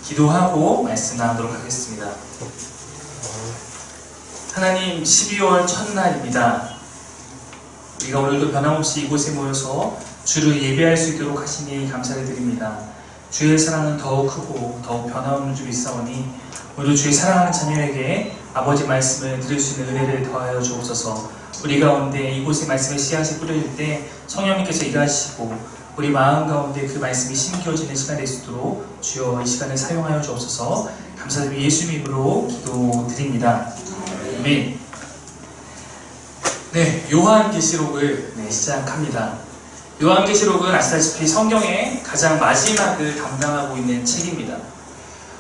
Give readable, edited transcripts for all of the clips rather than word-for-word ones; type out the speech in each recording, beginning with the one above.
기도하고 말씀 나누도록 하겠습니다. 하나님, 12월 첫날입니다. 우리가 오늘도 변함없이 이곳에 모여서 주를 예배할 수 있도록 하시니 감사를 드립니다. 주의 사랑은 더욱 크고 더욱 변함없는 줄 믿사오니 오늘도 주의 사랑하는 자녀에게 아버지 말씀을 들을 수 있는 은혜를 더하여 주옵소서. 우리 가운데 이곳에 말씀의 씨앗이 뿌려질 때 성령님께서 일하시고 우리 마음 가운데 그 말씀이 심겨지는 시간이 될 수 있도록 주여 이 시간을 사용하여 주옵소서. 감사드리며 예수 이름으로 기도드립니다. 아멘. 네, 요한계시록을 시작합니다. 요한계시록은 아시다시피 성경의 가장 마지막을 담당하고 있는 책입니다.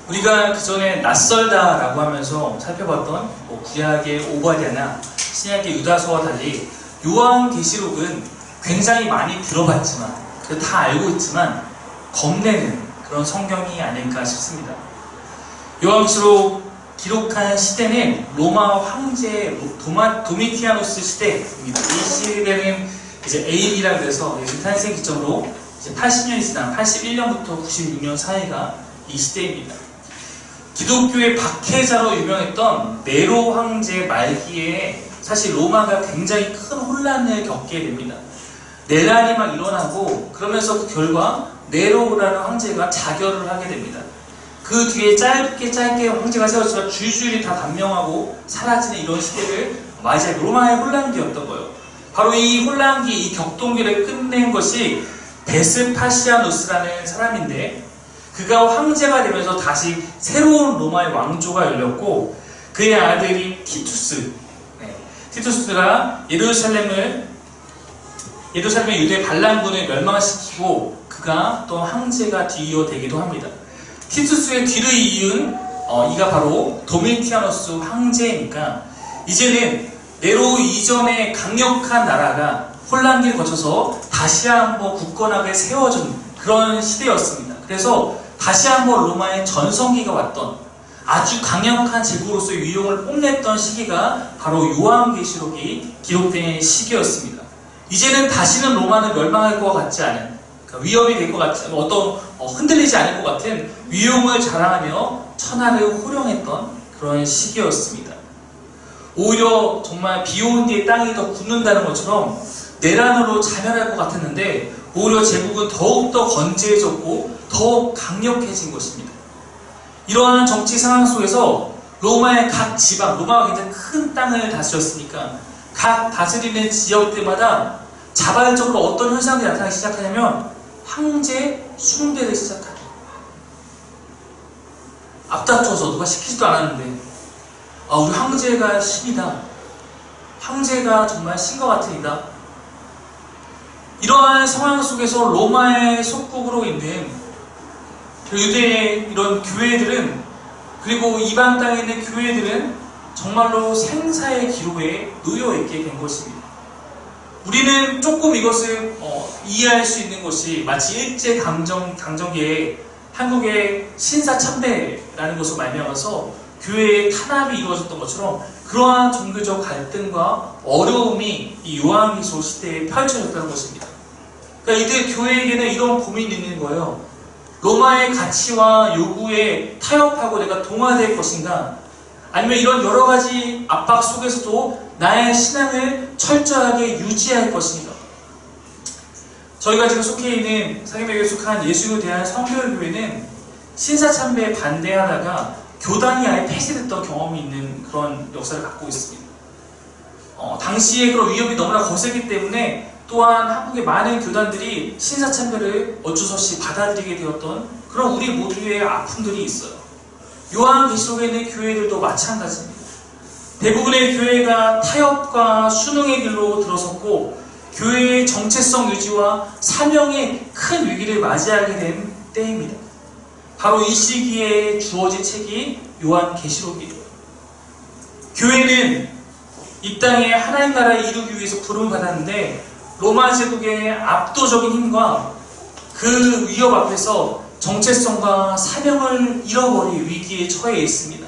우리가 그 전에 낯설다라고 하면서 살펴봤던 구약의 오바댜나 신약의 유다서와 달리 요한계시록은 굉장히 많이 들어봤지만 다 알고 있지만 겁내는 그런 성경이 아닐까 싶습니다. 요한계시록 기록한 시대는 로마 황제 도미티아누스 시대입니다. 이 시대는 이제 AD라고 해서 예수 탄생 기점으로 이제 80년이 지난 81년부터 96년 사이가 이 시대입니다. 기독교의 박해자로 유명했던 네로 황제 말기에 사실 로마가 굉장히 큰 혼란을 겪게 됩니다. 내란이 막 일어나고 그러면서 그 결과 네로라는 황제가 자결을 하게 됩니다. 그 뒤에 짧게 황제가 세워지가 줄줄이 다 단명하고 사라지는 이런 시대를 맞이하고 로마의 혼란기였던 거예요. 바로 이 혼란기, 이 격동기를 끝낸 것이 베스파시아누스라는 사람인데 그가 황제가 되면서 다시 새로운 로마의 왕조가 열렸고 그의 아들인 티투스가 예루살렘의 유대 반란군을 멸망시키고 그가 또 황제가 뒤이어되기도 합니다. 티투스의 뒤를 이은 이가 바로 도미티아누스 황제니까 이제는 네로 이전의 강력한 나라가 혼란기를 거쳐서 다시 한번 굳건하게 세워진 그런 시대였습니다. 그래서 다시 한번 로마의 전성기가 왔던 아주 강력한 제국으로서의 위용을 뽐냈던 시기가 바로 요한계시록이 기록된 시기였습니다. 이제는 다시는 로마는 멸망할 것 같지 않은 위협이 될 것 같지 않은 흔들리지 않을 것 같은 위용을 자랑하며 천하를 호령했던 그런 시기였습니다. 오히려 정말 비 오는 뒤에 땅이 더 굳는다는 것처럼 내란으로 자멸할 것 같았는데 오히려 제국은 더욱더 건재해졌고 더욱 강력해진 것입니다. 이러한 정치 상황 속에서 로마의 각 지방, 로마가 굉장히 큰 땅을 다스렸으니까 각 다스리는 지역들마다 자발적으로 어떤 현상들이 나타나기 시작하냐면 황제 숭배를 시작합니다. 앞다퉈서 누가 시키지도 않았는데 우리 황제가 신이다. 황제가 정말 신과 같은 이다. 이러한 상황 속에서 로마의 속국으로 있는 유대의 이런 교회들은 그리고 이방 땅에 있는 교회들은 정말로 생사의 기로에 놓여있게 된 것입니다. 우리는 조금 이것을 이해할 수 있는 것이 마치 일제강점기에 한국의 신사참배라는 것으로 말미암아서 교회의 탄압이 이루어졌던 것처럼 그러한 종교적 갈등과 어려움이 이 요한계시록 시대에 펼쳐졌다는 것입니다. 그러니까 이들 교회에게는 이런 고민이 있는 거예요. 로마의 가치와 요구에 타협하고 내가 동화될 것인가? 아니면 이런 여러 가지 압박 속에서도 나의 신앙을 철저하게 유지할 것인가? 저희가 지금 속해 있는 상임교회에 속한 예수에 대한 성결교회는 신사참배에 반대하다가 교단이 아예 폐쇄됐던 경험이 있는 그런 역사를 갖고 있습니다. 당시에 그런 위협이 너무나 거세기 때문에 또한 한국의 많은 교단들이 신사참배를 어쩔 수 없이 받아들이게 되었던 그런 우리 모두의 아픔들이 있어요. 요한계시록에 있는 교회들도 마찬가지입니다. 대부분의 교회가 타협과 순응의 길로 들어섰고 교회의 정체성 유지와 사명의 큰 위기를 맞이하게 된 때입니다. 바로 이 시기에 주어진 책이 요한계시록이에요. 교회는 이 땅에 하나님 나라를 이루기 위해서 부름을 받았는데 로마 제국의 압도적인 힘과 그 위협 앞에서 정체성과 사명을 잃어버릴 위기에 처해 있습니다.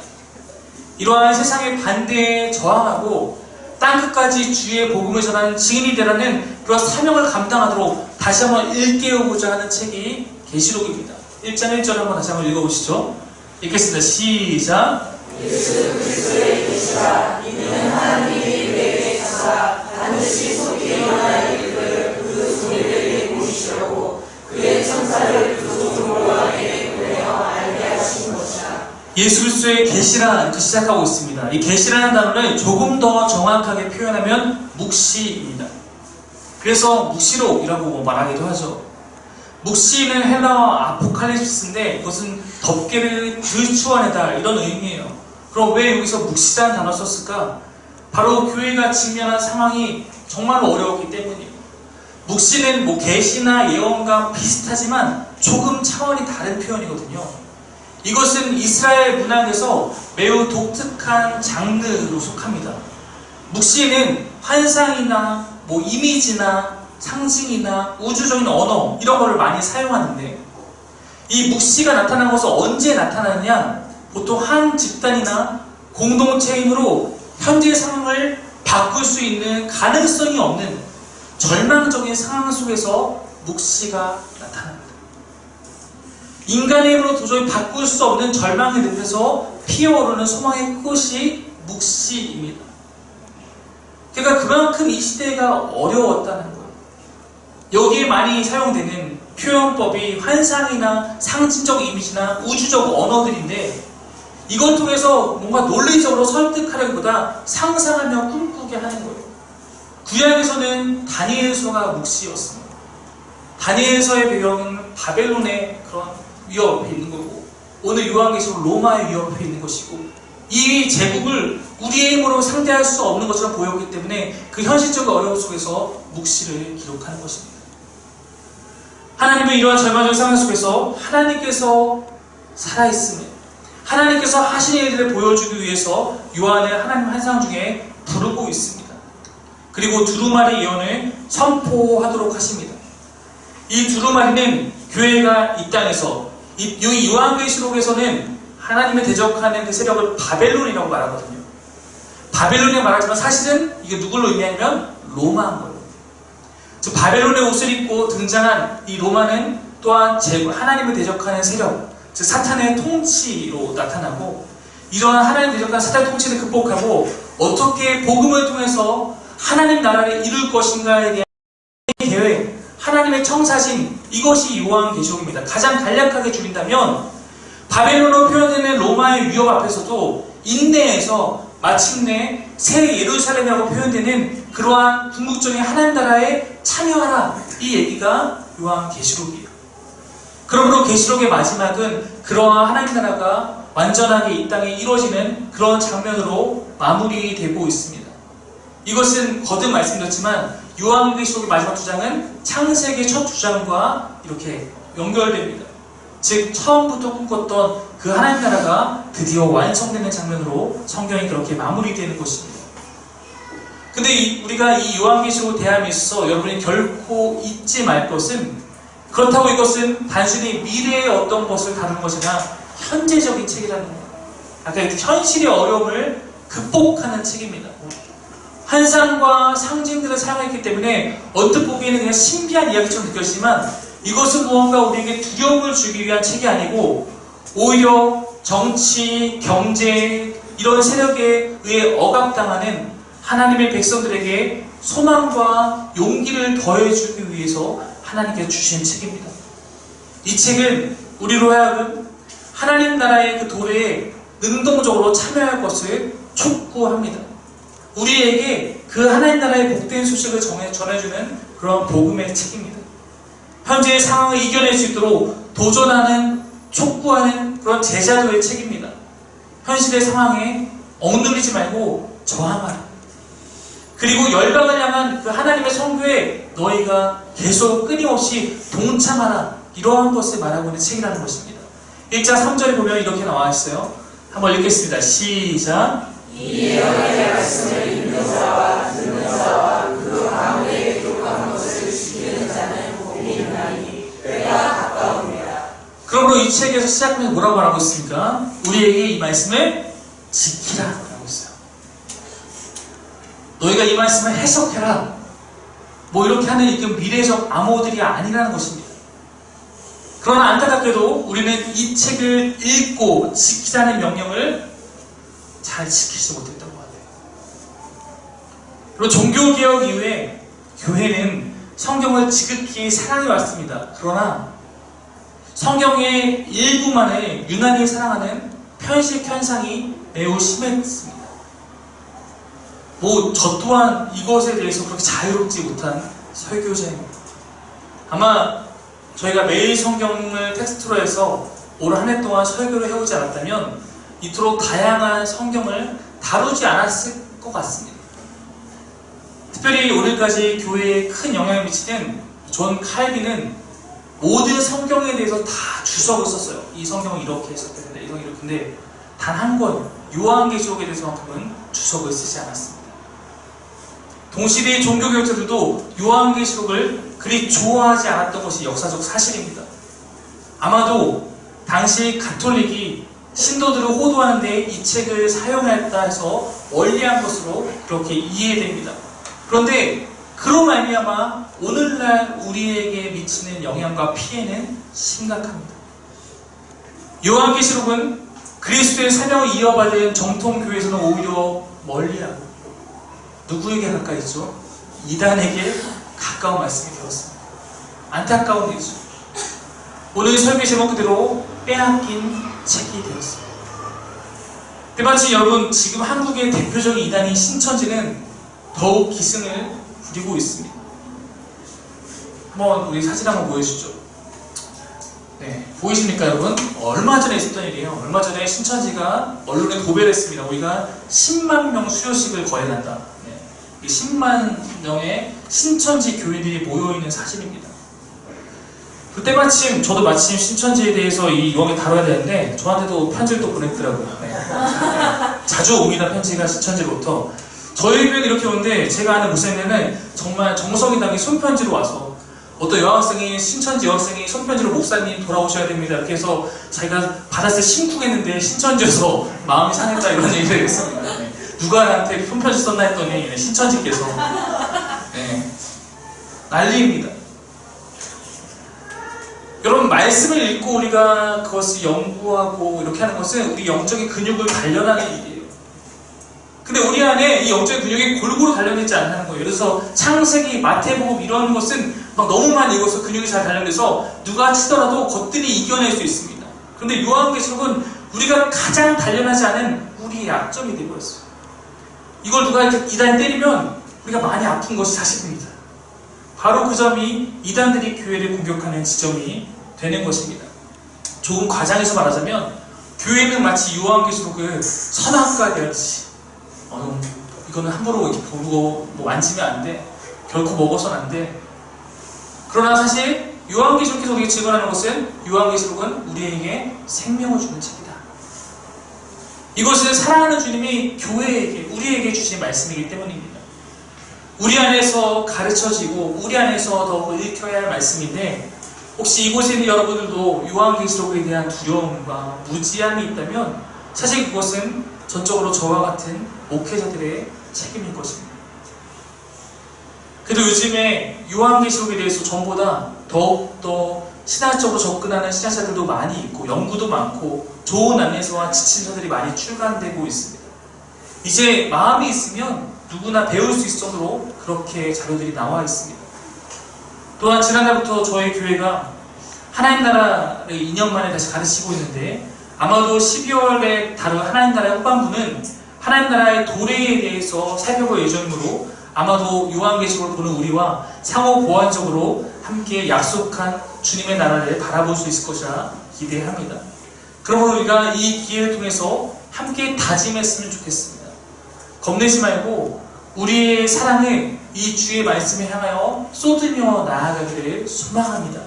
이러한 세상의 반대에 저항하고 땅끝까지 주의 복음을 전하는 증인이 되라는 그런 사명을 감당하도록 다시 한번 일깨우고자 하는 책이 계시록입니다. 1장 1절 한번 다시 한번 읽어보시죠. 읽겠습니다. 시작. 예수 그리스도의 계시가 이는 하나님이 내게 가사 반드시 속히 일어날 일을 그 종들에게 보이시려고 그의 천사를 그 종들에게 보내어 알게 하신 것이라. 예수 그리스도의 계시라 이렇게 시작하고 있습니다. 이 계시라는 단어를 조금 더 정확하게 표현하면 묵시입니다. 그래서 묵시록이라고 말하기도 하죠. 묵시는 헬라어 아포칼립스인데 이것은 덮개를 들추어내다 이런 의미예요. 그럼 왜 여기서 묵시라는 단어 썼을까? 바로 교회가 직면한 상황이 정말로 어려웠기 때문이에요. 묵시는 계시나 예언과 비슷하지만 조금 차원이 다른 표현이거든요. 이것은 이스라엘 문학에서 매우 독특한 장르로 속합니다. 묵시는 환상이나 이미지나 상징이나 우주적인 언어 이런 거를 많이 사용하는데 이 묵시가 나타나는 것은 언제 나타나느냐? 보통 한 집단이나 공동체의 힘으로 현재 상황을 바꿀 수 있는 가능성이 없는 절망적인 상황 속에서 묵시가 나타납니다. 인간의 힘으로 도저히 바꿀 수 없는 절망의 늪에서 피어오르는 소망의 꽃이 묵시입니다. 그러니까 그만큼 이 시대가 어려웠다는 거예요. 여기에 많이 사용되는 표현법이 환상이나 상징적 이미지나 우주적 언어들인데 이걸 통해서 뭔가 논리적으로 설득하려기보다 상상하며 꿈꾸게 하는 거예요. 구약에서는 다니엘서가 묵시였습니다. 다니엘서의 배경은 바벨론의 그런 위협 옆에 있는 거고 오늘 요한계시록 로마의 위협 옆에 있는 것이고 이 제국을 우리의 힘으로 상대할 수 없는 것처럼 보였기 때문에 그 현실적 어려움 속에서 묵시를 기록하는 것입니다. 하나님은 이러한 절망적 상황 속에서 하나님께서 살아있음을 하나님께서 하신 일들을 보여주기 위해서 요한을 하나님 환상 중에 부르고 있습니다. 그리고 두루마리 예언을 선포하도록 하십니다. 이 두루마리는 교회가 이 땅에서 이 요한계시록에서는 하나님을 대적하는 그 세력을 바벨론이라고 말하거든요. 바벨론이라고 말하지만 사실은 이게 누굴로 의미하냐면 로마인 거예요. 즉 바벨론의 옷을 입고 등장한 이 로마는 또한 하나님을 대적하는 세력, 즉 사탄의 통치로 나타나고 이러한 하나님을 대적하는 사탄의 통치를 극복하고 어떻게 복음을 통해서 하나님 나라를 이룰 것인가에 대한 계획, 하나님의 청사진, 이것이 요한계시록입니다. 가장 간략하게 줄인다면 바벨론으로 표현되는 로마의 위협 앞에서도 인내해서 마침내 새 예루살렘이라고 표현되는 그러한 궁극적인 하나님 나라에 참여하라, 이 얘기가 요한계시록이에요. 그러므로 계시록의 마지막은 그러한 하나님 나라가 완전하게 이 땅에 이루어지는 그런 장면으로 마무리되고 있습니다. 이것은 거듭 말씀드렸지만 요한계시록의 마지막 두 장은 창세기 첫 두 장과 이렇게 연결됩니다. 즉 처음부터 꿈꿨던 그 하나님 나라가 드디어 완성되는 장면으로 성경이 그렇게 마무리되는 것입니다. 근데 우리가 이 요한계시록을 대함에 있어서 여러분이 결코 잊지 말 것은, 그렇다고 이것은 단순히 미래의 어떤 것을 다루는 것이 아니라 현재적인 책이라는 거예요. 아까 현실의 어려움을 극복하는 책입니다. 환상과 상징들을 사용했기 때문에 언뜻 보기에는 그냥 신비한 이야기처럼 느껴지지만 이것은 무언가 우리에게 두려움을 주기 위한 책이 아니고 오히려 정치, 경제 이런 세력에 의해 억압당하는 하나님의 백성들에게 소망과 용기를 더해주기 위해서 하나님께서 주신 책입니다. 이 책은 우리로 하여금 하나님 나라의 그 도래에 능동적으로 참여할 것을 촉구합니다. 우리에게 그 하나님 나라의 복된 소식을 전해주는 그런 복음의 책입니다. 현재의 상황을 이겨낼 수 있도록 도전하는, 촉구하는 그런 제자도의 책입니다. 현실의 상황에 억눌리지 말고 저항하라. 그리고 열방을 향한 그 하나님의 선교에 너희가 계속 끊임없이 동참하라. 이러한 것을 말하고 있는 책이라는 것입니다. 1장 3절에 보면 이렇게 나와 있어요. 한번 읽겠습니다. 시작. 이 예언의 말씀을 읽는 자와 듣는 자와 그 가운데 기록한 것을 지키는 자는 복이 있나니 때가 가까웁니다. 그러므로 이 책에서 시작하면서 뭐라고 말하고 있습니까? 우리에게 이 말씀을 지키라 라고 있어요. 너희가 이 말씀을 해석해라. 이렇게 하는 미래적 암호들이 아니라는 것입니다. 그러나 안타깝게도 우리는 이 책을 읽고 지키자는 명령을 잘 지키지 못했던 것 같아요. 그리고 종교개혁 이후에 교회는 성경을 지극히 사랑해왔습니다. 그러나 성경의 일부만을 유난히 사랑하는 편식 현상이 매우 심했습니다. 저 또한 이것에 대해서 그렇게 자유롭지 못한 설교자입니다. 아마 저희가 매일 성경을 텍스트로 해서 올 한 해 동안 설교를 해오지 않았다면 이토록 다양한 성경을 다루지 않았을 것 같습니다. 특별히 오늘까지 교회에 큰 영향을 미치는 존 칼빈은 모든 성경에 대해서 다 주석을 썼어요. 이 성경은 이렇게 해석해야 된다, 이런 이렇게. 근데 단 한 권, 요한계시록에 대해서만큼은 주석을 쓰지 않았습니다. 동시대의 종교개혁자들도 요한계시록을 그리 좋아하지 않았던 것이 역사적 사실입니다. 아마도 당시 가톨릭이 신도들을 호도하는 데 이 책을 사용했다 해서 원리한 것으로 그렇게 이해됩니다. 그런데 그로 말미암아 오늘날 우리에게 미치는 영향과 피해는 심각합니다. 요한계시록은 그리스도의 사명을 이어받은 정통교회에서는 오히려 멀리하고 누구에게 가까이 있죠? 이단에게 가까운 말씀이 되었습니다. 안타까운 일이죠. 오늘 설교 제목 그대로 빼앗긴 책이 되었습니다. 때마침 여러분, 지금 한국의 대표적인 이단인 신천지는 더욱 기승을 부리고 있습니다. 한번 우리 사진 한번 보여주시죠. 네, 보이십니까 여러분? 얼마 전에 있었던 일이에요. 얼마 전에 신천지가 언론에 고배를 했습니다. 우리가 10만 명 수요식을 거행한다. 네, 10만 명의 신천지 교인들이 모여있는 사실입니다. 그때 저도 마침 신천지에 대해서 이 유형을 다뤄야 되는데 저한테도 편지를 또 보냈더라고요. 네. 자주 옵니다. 편지가 신천지로부터. 저희 교회는 이렇게 오는데 제가 아는 목사님은 정말 정성이 담긴 손편지로 와서 어떤 여학생이 신천지 여학생이 손편지로 목사님 돌아오셔야 됩니다. 이렇게 해서 자기가 받았을 때 심쿵했는데 신천지여서 마음이 상했다 이런 얘기를 했습니다. 네. 누가 나한테 손편지 썼나 했더니 신천지께서. 네. 난리입니다. 여러분, 말씀을 읽고 우리가 그것을 연구하고 이렇게 하는 것은 우리 영적인 근육을 단련하는 일이에요. 근데 우리 안에 이 영적인 근육이 골고루 단련되지 않는 거예요. 그래서 창세기, 마태복음 이런 것은 막 너무 많이 읽어서 근육이 잘 단련돼서 누가 치더라도 겉들이 이겨낼 수 있습니다. 그런데 요한계시록은 우리가 가장 단련하지 않은 우리의 약점이 되어버렸어요. 이걸 누가 이렇게 이단이 때리면 우리가 많이 아픈 것이 사실입니다. 바로 그 점이 이단들이 교회를 공격하는 지점이 되는 것입니다. 조금 과장해서 말하자면 교회는 마치 요한계시록을 선악과 되었지. 이거는 함부로 이렇게 보고 만지면 안 돼. 결코 먹어서는 안 돼. 그러나 사실 요한계시록에서 우리가 증언하는 것은 요한계시록은 우리에게 생명을 주는 책이다. 이것은 사랑하는 주님이 교회에게, 우리에게 주신 말씀이기 때문입니다. 우리 안에서 가르쳐지고 우리 안에서 더욱 읽혀야 할 말씀인데 혹시 이곳에 있는 여러분들도 요한계시록에 대한 두려움과 무지함이 있다면 사실 그것은 전적으로 저와 같은 목회자들의 책임일 것입니다. 그래도 요즘에 요한계시록에 대해서 전보다 더욱더 신학적으로 접근하는 신학자들도 많이 있고 연구도 많고 좋은 안내서와 지침서들이 많이 출간되고 있습니다. 이제 마음이 있으면 누구나 배울 수 있을 정도로 그렇게 자료들이 나와 있습니다. 또한 지난달부터 저희 교회가 하나님 나라를 2년 만에 다시 가르치고 있는데 아마도 12월에 다룰 하나님 나라의 후반부는 하나님 나라의 도래에 대해서 살펴볼 예정이므로 아마도 요한계시록을 보는 우리와 상호 보완적으로 함께 약속한 주님의 나라를 바라볼 수 있을 것이라 기대합니다. 그러므로 우리가 이 기회를 통해서 함께 다짐했으면 좋겠습니다. 겁내지 말고 우리의 사랑을 이 주의 말씀에 향하여 쏟으며 나아가기를 소망합니다.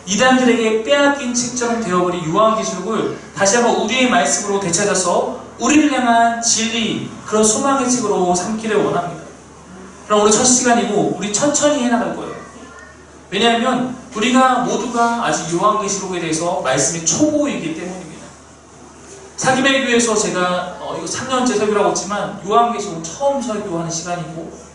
이단들에게 빼앗긴 책처럼 되어버린 요한계시록을 다시 한번 우리의 말씀으로 되찾아서 우리를 향한 진리, 그런 소망의 책으로 삼기를 원합니다. 그럼 오늘 첫 시간이고 우리 천천히 해나갈 거예요. 왜냐하면 우리가 모두가 아직 요한계시록에 대해서 말씀이 초보이기 때문입니다. 사기의 교회에서 제가 이거 3년째 설교라고 했지만 요한계시록은 처음 설교하는 시간이고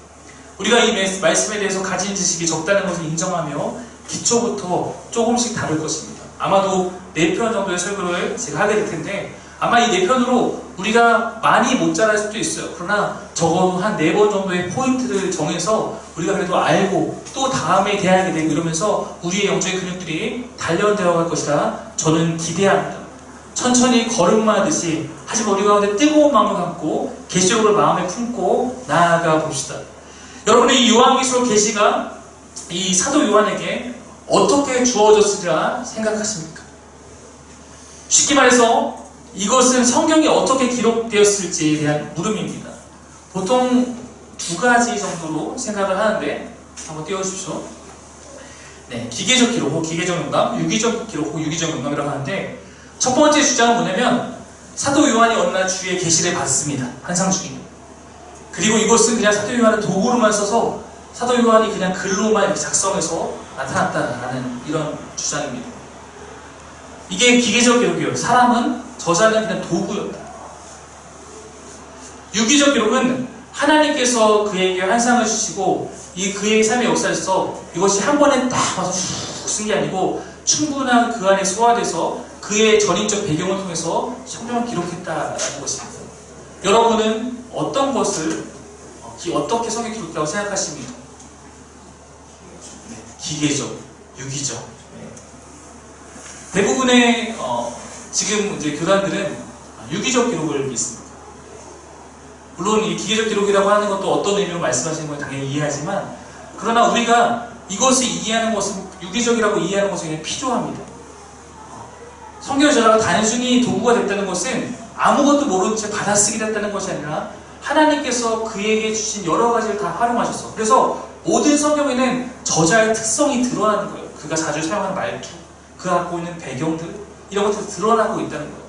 우리가 이 말씀에 대해서 가진 지식이 적다는 것을 인정하며 기초부터 조금씩 다룰 것입니다. 아마도 4편 정도의 설교를 제가 하게 될 텐데 아마 이 4편으로 우리가 많이 못 자랄 수도 있어요. 그러나 적어도 한 4번 정도의 포인트를 정해서 우리가 그래도 알고 또 다음에 대하게 되고 이러면서 우리의 영적인 근육들이 단련되어 갈 것이라 저는 기대합니다. 천천히 걸음마듯이 하지만 우리 가운데 뜨거운 마음을 갖고 계시록을 마음에 품고 나아가 봅시다. 여러분의 이 요한계시록 계시가 이 사도 요한에게 어떻게 주어졌으리라 생각하십니까? 쉽게 말해서 이것은 성경이 어떻게 기록되었을지에 대한 물음입니다. 보통 2가지 정도로 생각을 하는데 한번 띄워주십시오. 네, 기계적 기록 혹 기계적 영감, 유기적 기록 혹 유기적 영감이라고 하는데 첫 번째 주장은 뭐냐면 사도 요한이 어느 날 주의 계시를 받습니다. 환상 중에. 그리고 이것은 그냥 사도 요한의 도구로만 써서 사도 요한이 그냥 글로만 이렇게 작성해서 나타났다라는 이런 주장입니다. 이게 기계적 기록이에요. 사람은 저자는 그냥 도구였다. 유기적 기록은 하나님께서 그에게 환상을 주시고 이 그의 삶의 역사에서 이것이 한 번에 딱 와서 쑥 쓴 게 아니고 충분한 그 안에 소화돼서 그의 전인적 배경을 통해서 성경을 기록했다라는 것입니다. 여러분은 어떤 것을 어떻게 성경 기록했다고 생각하십니까? 기계적, 유기적. 대부분의 지금 이제 교단들은 유기적 기록을 믿습니다. 물론 이 기계적 기록이라고 하는 것도 어떤 의미로 말씀하시는 걸 당연히 이해하지만 그러나 우리가 이것을 이해하는 것은 유기적이라고 이해하는 것은 그냥 필요합니다. 성경 저자가 단순히 도구가 됐다는 것은 아무것도 모르는 채 받아쓰기 됐다는 것이 아니라 하나님께서 그에게 주신 여러 가지를 다 활용하셔서 그래서 모든 성경에는 저자의 특성이 드러나는 거예요. 그가 자주 사용하는 말투, 그가 갖고 있는 배경들 이런 것들이 드러나고 있다는 거예요.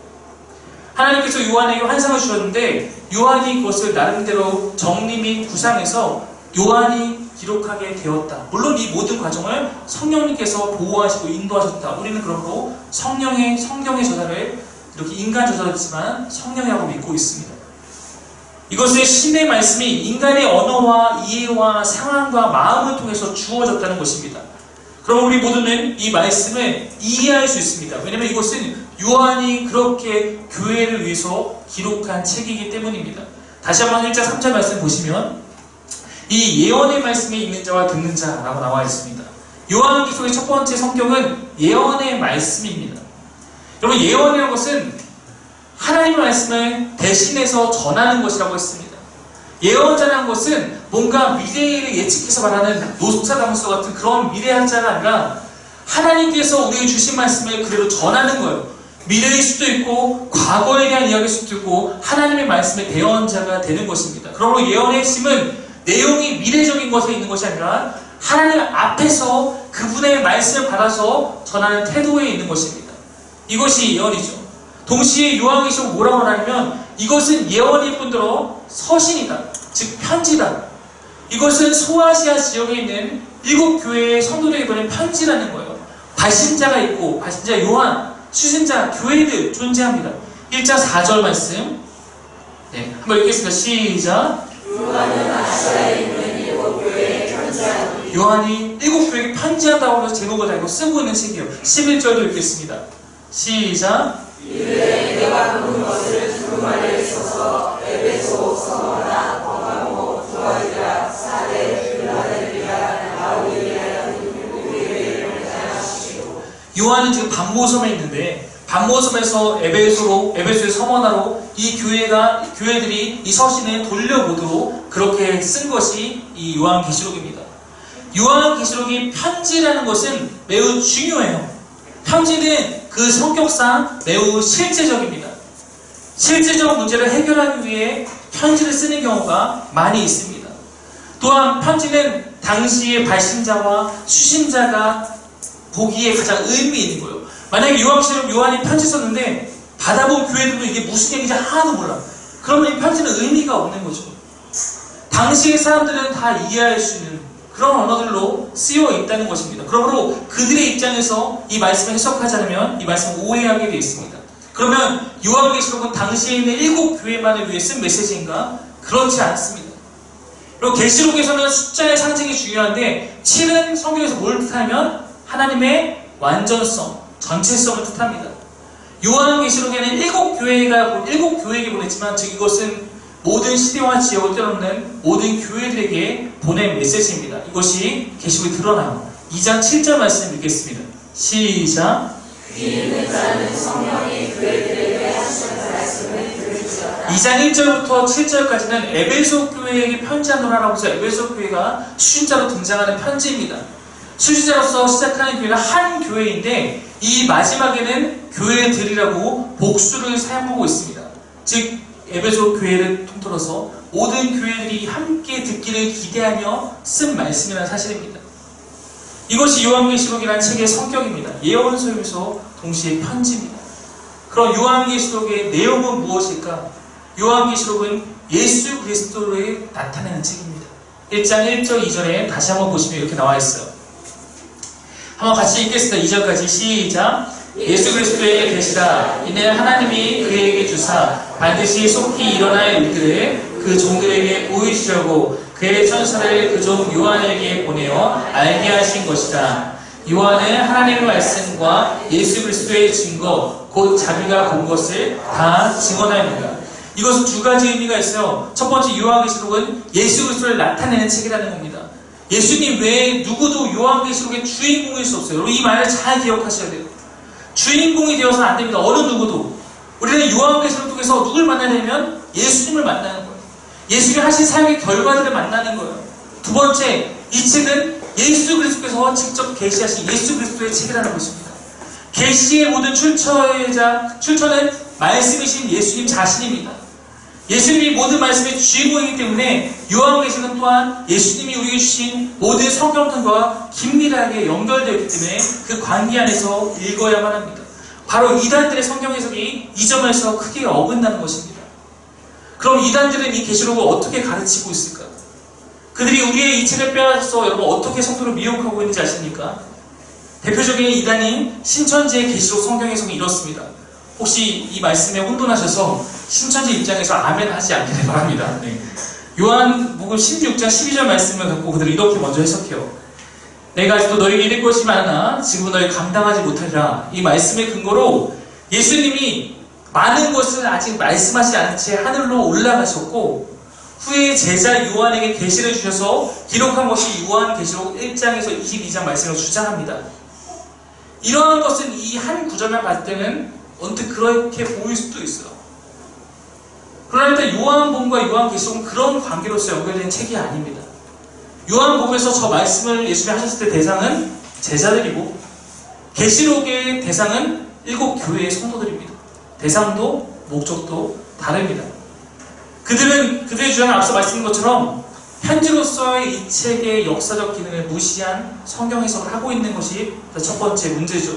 하나님께서 요한에게 환상을 주셨는데 요한이 그것을 나름대로 정리 및 구상해서 요한이 기록하게 되었다. 물론 이 모든 과정을 성령님께서 보호하시고 인도하셨다. 우리는 그러므로 성경의 저자를 이렇게 인간 저자였지만 성령이라고 믿고 있습니다. 이것은 신의 말씀이 인간의 언어와 이해와 상황과 마음을 통해서 주어졌다는 것입니다. 그럼 우리 모두는 이 말씀을 이해할 수 있습니다. 왜냐하면 이것은 요한이 그렇게 교회를 위해서 기록한 책이기 때문입니다. 다시 한번 1장 3절 말씀 보시면 이 예언의 말씀에 있는 자와 듣는 자라고 나와 있습니다. 요한계시록의 첫 번째 성경은 예언의 말씀입니다. 여러분 예언이라는 것은 하나님의 말씀을 대신해서 전하는 것이라고 했습니다. 예언자라는 것은 뭔가 미래를 예측해서 말하는 노스트라다무스 같은 그런 미래학자가 아니라 하나님께서 우리에게 주신 말씀을 그대로 전하는 거예요. 미래일 수도 있고 과거에 대한 이야기일 수도 있고 하나님의 말씀의 대언자가 되는 것입니다. 그러므로 예언의 핵심은 내용이 미래적인 것에 있는 것이 아니라 하나님 앞에서 그분의 말씀을 받아서 전하는 태도에 있는 것입니다. 이것이 예언이죠. 동시에 요한계시록 뭐라고 하냐면 이것은 예언일 뿐더러 서신이다. 즉 편지다. 이것은 소아시아 지역에 있는 7교회의 성도들에게 보낸 편지라는 거예요. 발신자가 있고 발신자 요한, 수신자, 교회들 존재합니다. 1장 4절 말씀 한번 읽겠습니다. 시작. 요한은 아시아에 있는 7교회에 편지하노니 요한이 7교회에게 편지한다고 해서 제목을 달고 쓰고 있는 책이에요. 11절도 읽겠습니다. 시작. 이르되 내가 본 것을 두루 말에 있어서 에베소, 서머나, 버가모, 두아디라, 사데, 필라델피아, 라오디게아 등 7교회를 전하시고 요한은 지금 반모섬에 있는데 반모섬에서 에베소의 서머나로 이 교회들이 이 서신을 돌려보도록 그렇게 쓴 것이 이 요한계시록입니다. 요한계시록이 편지라는 것은 매우 중요해요. 편지는 그 성격상 매우 실제적입니다. 실제적 문제를 해결하기 위해 편지를 쓰는 경우가 많이 있습니다. 또한 편지는 당시의 발신자와 수신자가 보기에 가장 의미 있는 거예요. 만약에 요한이 편지 썼는데 받아본 교회들도 이게 무슨 얘기인지 하나도 몰라. 그러면 이 편지는 의미가 없는 거죠. 당시의 사람들은 다 이해할 수 있는 그런 언어들로 쓰여 있다는 것입니다. 그러므로 그들의 입장에서 이 말씀을 해석하지 않으면 이 말씀을 오해하게 되어 있습니다. 그러면 요한계시록은 당시에 있는 7교회만을 위해 쓴 메시지인가? 그렇지 않습니다. 그리고 계시록에서는 숫자의 상징이 중요한데 7은 성경에서 뭘 뜻하냐면 하나님의 완전성, 전체성을 뜻합니다. 요한계시록에는 7교회에게 보냈지만 즉 이것은 모든 시대와 지역을 뛰어넘는 모든 교회들에게 보낸 메시지입니다. 이것이 계시록에 드러나요. 2장 7절 말씀 읽겠습니다. 시작. 귀 있는 자는 성령이 교회들에게 하시는 말씀을 들을지어다. 2장 1절부터 7절까지는 에베소 교회에게 편지하노라라고 해서 에베소 교회가 수신자로 등장하는 편지입니다. 수신자로서 시작하는 교회가 한 교회인데 이 마지막에는 교회들이라고 복수를 사용하고 있습니다. 즉 에베소 교회를 통틀어서 모든 교회들이 함께 듣기를 기대하며 쓴 말씀이라는 사실입니다. 이것이 요한계시록이라는 책의 성격입니다. 예언서이면서 동시에 편지입니다. 그럼 요한계시록의 내용은 무엇일까? 요한계시록은 예수 그리스도를 나타내는 책입니다. 1장 1절 2절에 다시 한번 보시면 이렇게 나와 있어요. 한번 같이 읽겠습니다. 2절까지 시작. 예수 그리스도에 계시다. 이는 하나님이 그에게 주사 반드시 속히 일어날 일들을 그 종들에게 보이시려고 그의 천사를 그 종 요한에게 보내어 알게 하신 것이다. 요한은 하나님의 말씀과 예수 그리스도의 증거 곧 자기가 본 것을 다 증언하였습니다. 이것은 두 가지 의미가 있어요. 첫 번째, 요한계시록은 예수 그리스도를 나타내는 책이라는 겁니다. 예수님 외에 누구도 요한계시록의 주인공일 수 없어요. 여러분 이 말을 잘 기억하셔야 돼요. 주인공이 되어서는 안 됩니다. 어느 누구도. 우리는 요한계시록 통해서 누굴 만나야 되면 예수님을 만나는 거예요. 예수님이 하신 사역의 결과들을 만나는 거예요. 두 번째, 이 책은 예수 그리스도께서 직접 계시하신 예수 그리스도의 책이라는 것입니다. 계시의 모든 출처는 말씀이신 예수님 자신입니다. 예수님이 모든 말씀의 주인공이기 때문에 요한계시록은 또한 예수님이 우리에게 주신 모든 성경과 긴밀하게 연결되어 있기 때문에 그 관계 안에서 읽어야만 합니다. 바로 이단들의 성경 해석이 이 점에서 크게 어긋나는 것입니다. 그럼 이단들은 이 계시록을 어떻게 가르치고 있을까? 그들이 우리의 이 책을 빼앗아서 여러분 어떻게 성도를 미혹하고 있는지 아십니까? 대표적인 이단인 신천지의 계시록 성경 해석이 이렇습니다. 혹시 이 말씀에 혼돈하셔서 신천지 입장에서 아멘 하지 않기를 바랍니다. 네. 요한복음 16장 12절 말씀을 갖고 그들이 이렇게 먼저 해석해요. 내가 아직도 너에게 이를 것이 많으나 지금은 너희 감당하지 못하리라. 이 말씀의 근거로 예수님이 많은 것을 아직 말씀하지 않은 채 하늘로 올라가셨고 후에 제자 요한에게 계시를 주셔서 기록한 것이 요한계시록 1장에서 22장 말씀을 주장합니다. 이러한 것은 이 한 구절만 봤을 때는 언뜻 그렇게 보일 수도 있어요. 그러나 일단 요한복음과 요한계시록은 그런 관계로서 연결된 책이 아닙니다. 요한복음에서 저 말씀을 예수님이 하셨을 때 대상은 제자들이고 계시록의 대상은 7교회의 성도들입니다. 대상도 목적도 다릅니다. 그들의 주장을 앞서 말씀드린 것처럼 편지로서의 이 책의 역사적 기능을 무시한 성경 해석을 하고 있는 것이 첫 번째 문제죠.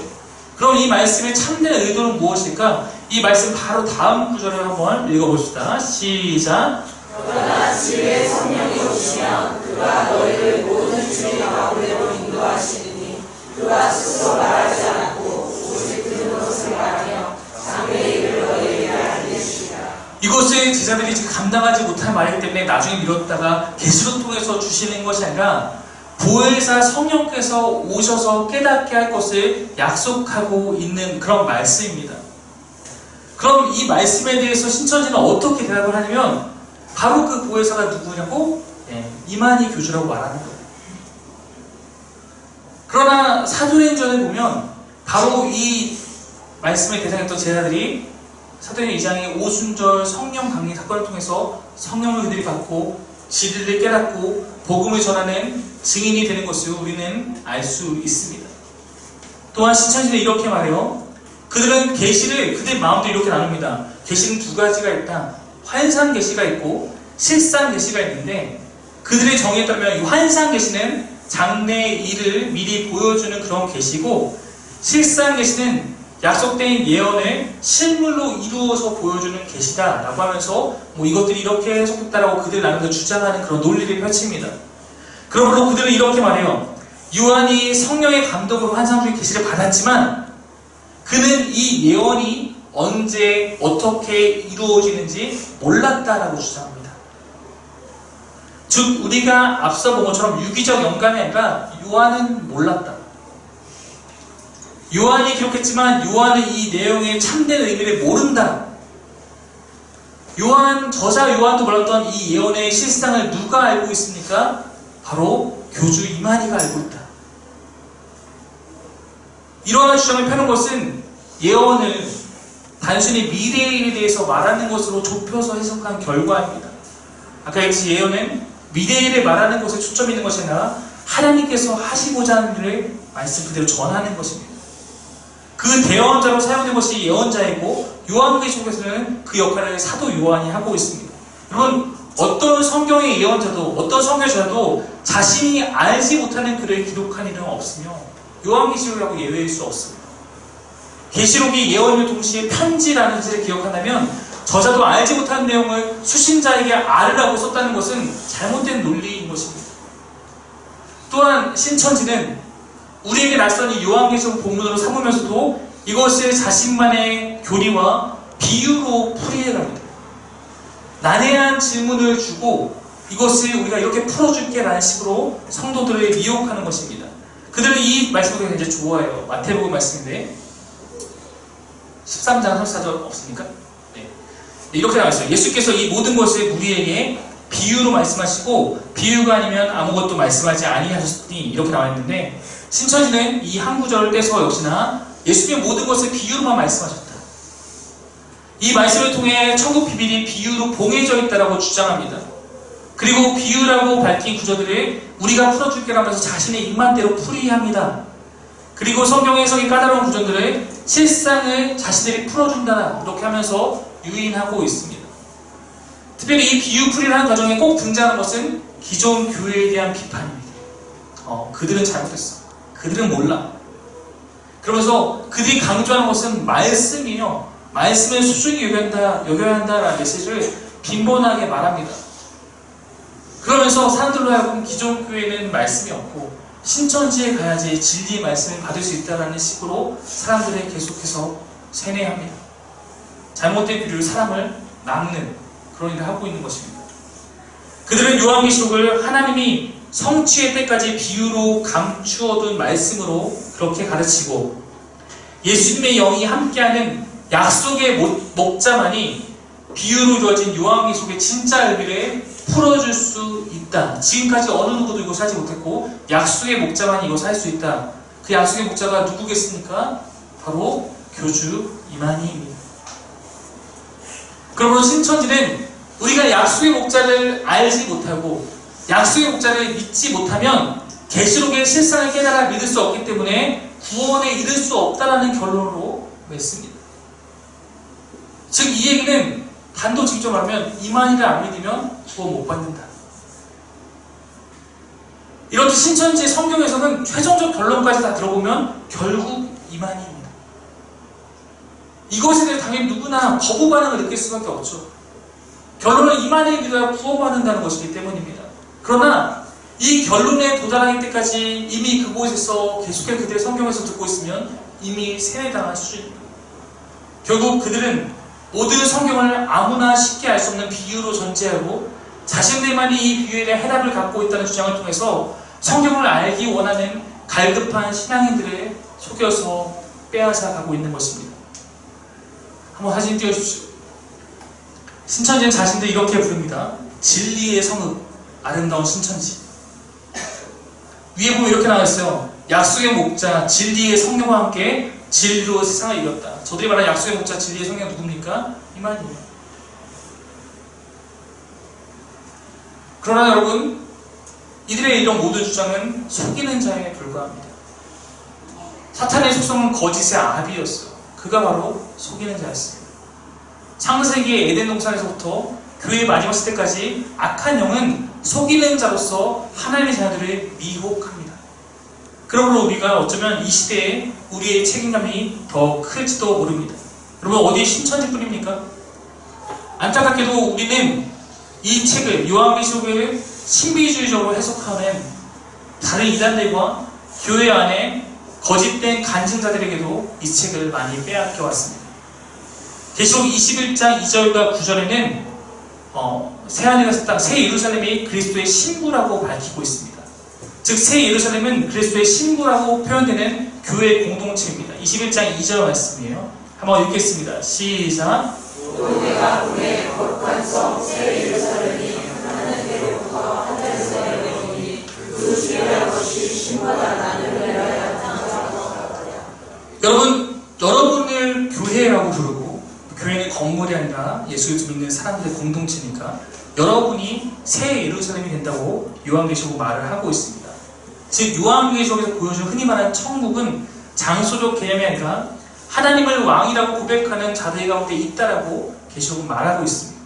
그럼 이 말씀의 참된 의도는 무엇일까? 이 말씀 바로 다음 구절을 한번 읽어봅시다. 시작. 그러나 지혜의 성령이 오시면 그가 너희를 모든 주의 가운데로 인도하시리니 그가 스스로 말하지 않고 오직 들은 것을 말하며 장래의 일을 너희에게 알리시리라. 이것을 제자들이 지금 감당하지 못할 말이기 때문에 나중에 미뤘다가 계시록 통해서 주시는 것이 아니라 보혜사 성령께서 오셔서 깨닫게 할 것을 약속하고 있는 그런 말씀입니다. 그럼 이 말씀에 대해서 신천지는 어떻게 대답을 하냐면 바로 그 보혜사가 누구냐고? 이만희 교주라고 말하는 거예요. 그러나 사도행전을 보면 바로 이 말씀에 대상했던 제자들이 사도행전 2장의 오순절 성령 강림 사건을 통해서 성령을 그들이 받고 진리를 깨닫고 복음을 전하는 증인이 되는 것을 우리는 알 수 있습니다. 또한 신천지는 이렇게 말해요. 그들은 계시를 그들 마음대로 이렇게 나눕니다. 계시는 두 가지가 있다. 환상 계시가 있고 실상 계시가 있는데 그들의 정의에 따르면 이 환상 계시는 장래의 일을 미리 보여주는 그런 계시고 실상 계시는 약속된 예언을 실물로 이루어서 보여주는 계시다 라고 하면서 이것들이 이렇게 해석됐다라고 그들 나름대로 주장하는 그런 논리를 펼칩니다. 그러므로 그들은 이렇게 말해요. 요한이 성령의 감동으로 환상 중의 계시를 받았지만 그는 이 예언이 언제 어떻게 이루어지는지 몰랐다라고 주장합니다. 즉 우리가 앞서 본 것처럼 유기적 영감이 아니라 요한은 몰랐다. 요한이 기록했지만 요한은 이 내용의 참된 의미를 모른다. 저자 요한도 몰랐던 이 예언의 실상을 누가 알고 있습니까? 바로 교주 이만희가 알고 있다. 이러한 주장을 펴는 것은 예언을 단순히 미래의 일에 대해서 말하는 것으로 좁혀서 해석한 결과입니다. 아까 했듯이 예언은 미래의 일에 말하는 것에 초점이 있는 것이 아니라 하나님께서 하시고자 하는 일을 말씀 그대로 전하는 것입니다. 그 대언자로 사용된 것이 예언자이고 요한계시록에서는 그 역할을 사도 요한이 하고 있습니다. 여러분, 어떤 성경의 예언자도 어떤 선교사도 자신이 알지 못하는 글을 기록한 일은 없으며 요한계시록이라고 예외일 수 없습니다. 계시록이 예언과 동시에 편지라는 뜻을 기억한다면 저자도 알지 못하는 내용을 수신자에게 알으라고 썼다는 것은 잘못된 논리인 것입니다. 또한 신천지는 우리에게 낯선 이 요한계시록 본문으로 삼으면서도 이것을 자신만의 교리와 비유로 풀이해갑니다. 난해한 질문을 주고 이것을 우리가 이렇게 풀어줄게 라는 식으로 성도들을 미혹하는 것입니다. 그들은 이 말씀을 굉장히 좋아해요. 마태복음 말씀인데 13장 34절 없습니까? 네. 이렇게 나와있어요. 예수께서 이 모든 것을 우리에게 비유로 말씀하시고 비유가 아니면 아무것도 말씀하지 아니하셨으니 이렇게 나와있는데 신천지는 이 한 구절을 떼서 역시나 예수님의 모든 것을 비유로만 말씀하셨다. 이 말씀을 통해 천국 비밀이 비유로 봉해져 있다고 주장합니다. 그리고 비유라고 밝힌 구절들을 우리가 풀어줄게라면서 자신의 입맛대로 풀이합니다. 그리고 성경 해석이 까다로운 구절들을 실상을 자신들이 풀어준다 이렇게 하면서 유인하고 있습니다. 특별히 이 비유풀이를 하는 과정에 꼭 등장하는 것은 기존 교회에 대한 비판입니다. 그들은 잘못했어. 그들은 몰라. 그러면서 그들이 강조하는 것은 말씀이요. 말씀을 수중히 여겨야 한다라는 메시지를 빈번하게 말합니다. 그러면서 사람들로 하여금 기존 교회는 말씀이 없고 신천지에 가야지 진리의 말씀을 받을 수 있다는 식으로 사람들을 계속해서 세뇌합니다. 잘못된 비유로 사람을 막는 그런 일을 하고 있는 것입니다. 그들은 요한계시록을 하나님이 성취의 때까지 비유로 감추어둔 말씀으로 그렇게 가르치고 예수님의 영이 함께하는 약속의 목자만이 비유로 이루어진 요한계시록의 진짜 의미를 풀어줄 수 있다. 지금까지 어느 누구도 이것을 하지 못했고 약속의 목자만이 이것을 할 수 있다. 그 약속의 목자가 누구겠습니까? 바로 교주 이만희입니다. 그러므로 신천지는 우리가 약속의 목자를 알지 못하고 약속의 목자를 믿지 못하면 계시록의 실상을 깨달아 믿을 수 없기 때문에 구원에 이를 수 없다는 결론으로 맺습니다. 즉 이 얘기는 단도직입적으로 말하면 이만희를 안 믿으면 구원 못 받는다. 이렇듯 신천지 성경에서는 최종적 결론까지 다 들어보면 결국 이만희입니다. 이것에 대해 당연히 누구나 거부 반응을 느낄 수밖에 없죠. 결론은 이만희를 믿어야 구원받는다는 것이기 때문입니다. 그러나 이 결론에 도달하기 때까지 이미 그곳에서 계속해서 그들의 성경에서 듣고 있으면 이미 세뇌당한 수준입니다. 결국 그들은 모든 성경을 아무나 쉽게 알 수 없는 비유로 전제하고 자신들만이 이 비유에 대한 해답을 갖고 있다는 주장을 통해서 성경을 알기 원하는 갈급한 신앙인들을 속여서 빼앗아 가고 있는 것입니다. 한번 사진 띄워주십시오. 신천지는 자신들 이렇게 부릅니다. 진리의 성읍, 아름다운 신천지. 위에 보면 이렇게 나와있어요. 약속의 목자, 진리의 성령과 함께 진리로 세상을 이뤘다. 저들이 말하는 약속의 목자, 진리의 성령 누굽니까? 이만희예요. 그러나 여러분, 이들의 이런 모든 주장은 속이는 자에 불과합니다. 사탄의 속성은 거짓의 아비였어요. 그가 바로 속이는 자였습니다. 창세기의 에덴 동산에서부터 교회의 마지막 시대까지 악한 영은 속이는 자로서 하나님의 자녀들을 미혹합니다. 그러므로 우리가 어쩌면 이 시대에 우리의 책임감이 더 클지도 모릅니다. 여러분, 어디 신천지뿐입니까? 안타깝게도 우리는 이 책을, 요한계시록을 신비주의적으로 해석하는 다른 이단들과 교회 안에 거짓된 간증자들에게도 이 책을 많이 빼앗겨 왔습니다. 계시록 21장 2절과 9절에는 새하늘과 새 땅, 새 예루살렘이 그리스도의 신부라고 밝히고 있습니다. 즉 즉 새 예루살렘은 그리스도의 신부라고 표현되는 교회 공동체입니다. 21장 2절 말씀이에요. 한번 읽겠습니다. 시작. 또 내가 보내 거룩한 성 새 예루살렘이 하나님께로부터 하늘에서 내려오니 그 주의 것이 신부가 나를 내려야 여러분을 교회라고 부르고, 교회는 건물이 아니라 예수를 믿는 사람들의 공동체니까 여러분이 새 예루살렘이 된다고 요한계시록 말을 하고 있습니다. 즉 요한계시록에서 보여준 흔히 말하는 천국은 장소적 개념이 아니라 하나님을 왕이라고 고백하는 자들 가운데 있다라고 계시록은 말하고 있습니다.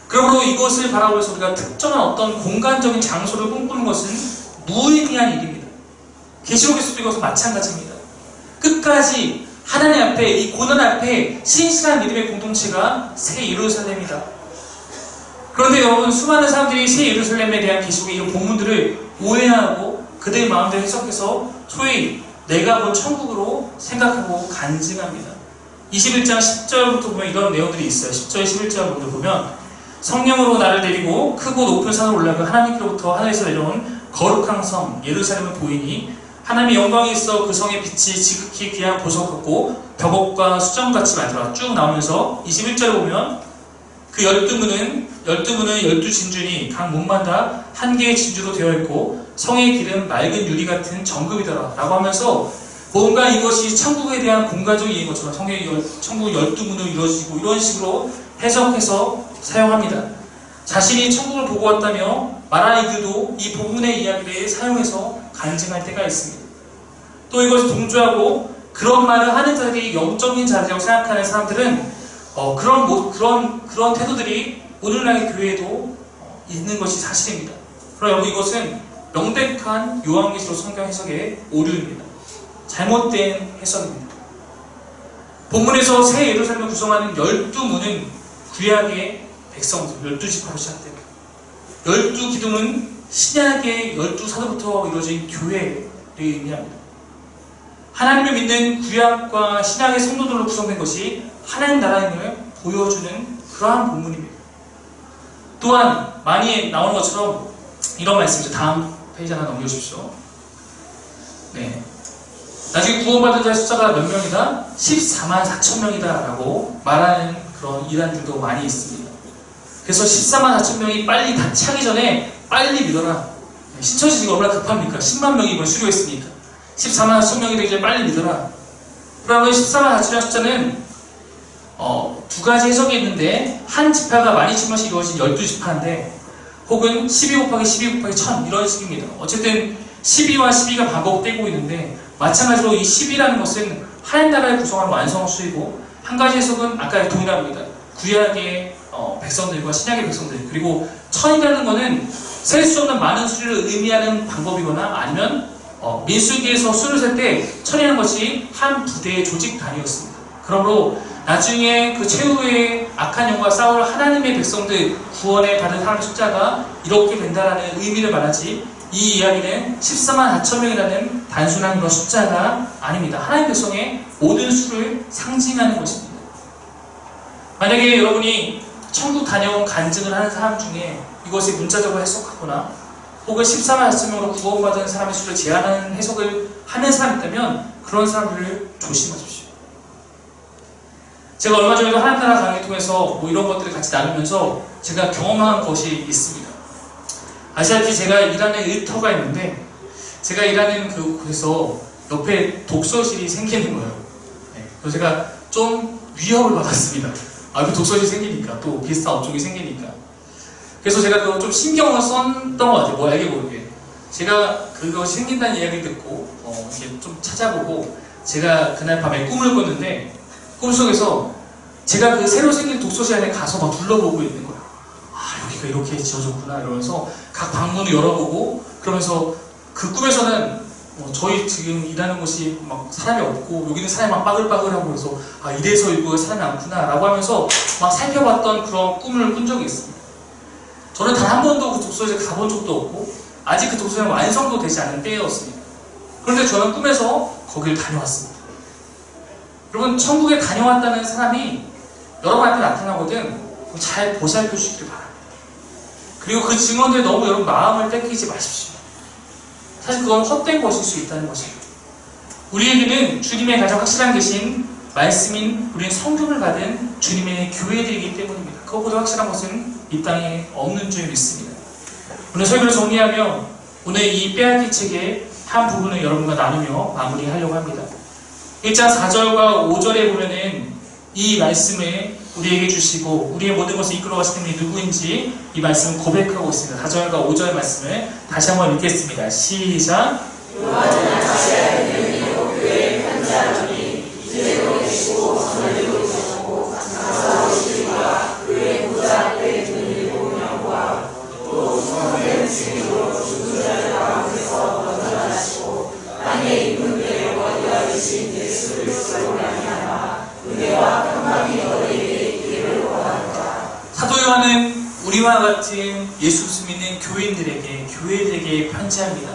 그러므로 이것을 바라보면서 우리가 특정한 어떤 공간적인 장소를 꿈꾸는 것은 무의미한 일입니다. 계시록에서도 이것은 마찬가지입니다. 끝까지 하나님 앞에, 이 고난 앞에 신실한 믿음의 공동체가 새 예루살렘이다. 그런데 여러분, 수많은 사람들이 새 예루살렘에 대한 계시록의 이 본문들을 오해하고 그들의 마음대로 해석해서 소위 내가 본 천국으로 생각하고 간증합니다. 21장 10절부터 보면 이런 내용들이 있어요. 10절, 11절 보면 성령으로 나를 데리고 크고 높은 산으로 올라가 하나님께로부터 하늘에서 내려온 거룩한 성 예루살렘을 보이니 하나님의 영광이 있어 그 성의 빛이 지극히 귀한 보석 같고 벽옥과 수정같이 만들어 쭉 나오면서 21절에 보면 그 12문은 12진주니 각 문마다 한 개의 진주로 되어 있고 성의 길은 맑은 유리 같은 정금이더라 라고 하면서 뭔가 이것이 천국에 대한 공간적인 얘기인 것처럼 천국은 12문으로 이루어지고 이런 식으로 해석해서 사용합니다. 자신이 천국을 보고 왔다며 말하는 이들도 이 본문의 이야기를 사용해서 간증할 때가 있습니다. 또 이것을 동조하고 그런 말을 하는 자들이 영적인 자들이라고 생각하는 사람들은 그런 태도들이 오늘날의 교회에도 있는 것이 사실입니다. 그러나 여러분, 이것은 명백한 요한계시록 성경 해석의 오류입니다. 잘못된 해석입니다. 본문에서 새 예루살렘을 구성하는 12문은 구약의 백성들 12지파로 시작됩니다. 12기둥은 신약의 12사도부터 이루어진 교회를 의미합니다. 하나님을 믿는 구약과 신약의 성도들로 구성된 것이 하나님 나라임을 보여주는 그러한 본문입니다. 또한 많이 나오는 것처럼 이런 말씀이죠. 다음 페이지 하나 넘겨주십시오. 네. 나중에 구원받은 자의 숫자가 몇 명이다? 14만 4천 명이다 라고 말하는 그런 이단들도 많이 있습니다. 그래서 14만 4천 명이 빨리 다 차기 전에 빨리 믿어라. 신천지가 얼마나 급합니까? 10만 명이 이번 수료했으니까 14만 4천 명이 되기 전에 빨리 믿어라. 그러면 14만 4천의 숫자는 두 가지 해석이 있는데, 한 지파가 12,000명씩 이루어진 12지파인데 혹은 12 곱하기 12 곱하기 1000 이런 식입니다. 어쨌든 12와 12가 반복되고 있는데, 마찬가지로 이 10이라는 것은 하나님 나라를 구성하는 완성수이고, 한 가지 해석은 아까 동일합니다. 구약의 백성들과 신약의 백성들, 그리고 1000이라는 것은 셀 수 없는 많은 수를 의미하는 방법이거나 아니면 민수기에서 수를 셀 때 1000이라는 것이 한 부대의 조직 단위였습니다. 그러므로 나중에 그 최후의 악한 영과 싸울 하나님의 백성들, 구원에 받은 사람의 숫자가 이렇게 된다라는 의미를 말하지, 이 이야기는 14만 4천 명이라는 단순한 그런 숫자가 아닙니다. 하나님의 백성의 모든 수를 상징하는 것입니다. 만약에 여러분이 천국 다녀온 간증을 하는 사람 중에 이것을 문자적으로 해석하거나 혹은 14만 4천 명으로 구원받은 사람의 수를 제한하는 해석을 하는 사람이 있다면 그런 사람들을 조심하십시오. 제가 얼마 전에도 하나님 나라 강의를 통해서 이런 것들을 같이 나누면서 제가 경험한 것이 있습니다. 아시다시피 제가 일하는 일터가 있는데, 제가 일하는 그곳에서 옆에 독서실이 생기는 거예요. 네, 그래서 제가 좀 위협을 받았습니다. 그 독서실이 생기니까, 또 비슷한 업종이 생기니까. 그래서 제가 그거 좀 신경을 썼던 것 같아요. 알게 모르게. 제가 그것이 생긴다는 이야기를 듣고 이렇게 좀 찾아보고, 제가 그날 밤에 꿈을 꿨는데, 꿈속에서 제가 그 새로 생긴 독서실 안에 가서 막 둘러보고 있는 거예요. 여기가 이렇게 지어졌구나 이러면서 각 방문을 열어보고, 그러면서 그 꿈에서는 저희 지금 일하는 곳이 막 사람이 없고 여기는 사람이 막 빠글빠글하고, 그래서 이래서 이거 사람이 많구나 라고 하면서 막 살펴봤던 그런 꿈을 꾼 적이 있습니다. 저는 단 한 번도 그 독서실에 가본 적도 없고 아직 그 독서실은 완성도 되지 않은 때였습니다. 그런데 저는 꿈에서 거기를 다녀왔습니다. 여러분, 천국에 다녀왔다는 사람이 여러분 앞에 나타나거든 잘 보살펴 주시길 바랍니다. 그리고 그 증언들에 너무 여러분 마음을 뺏기지 마십시오. 사실 그건 헛된 것일 수 있다는 것입니다. 우리에게는 주님의 가장 확실한 계신 말씀인 우리는 성경을 받은 주님의 교회들이기 때문입니다. 그것보다 확실한 것은 이 땅에 없는 줄 믿습니다. 오늘 설교를 정리하며 오늘 이 빼앗기 책의 한 부분을 여러분과 나누며 마무리하려고 합니다. 1장 4절과 5절에 보면은 이 말씀을 우리에게 주시고 우리의 모든 것을 이끌어 가시는 분이 누구인지 이 말씀을 고백하고 있습니다. 4절과 5절 말씀을 다시 한번 읽겠습니다. 시작. 요한은 아시아에 있는 교회에 편지하노니 이제도 계시고 전에도 계셨고 강사오시리와 그의 보좌 앞에 있는 일곱 영과 또 성령의 주님으로 죽은 자들 가운데서 번전하시고 땅에 있는 데에 어디가 계신 예수 그리스도로 말미암아 은혜와 평강이 너희에게 있기를 원하노라. 사도 요한은 우리와 같은 예수 믿는 교회들에게 편지합니다.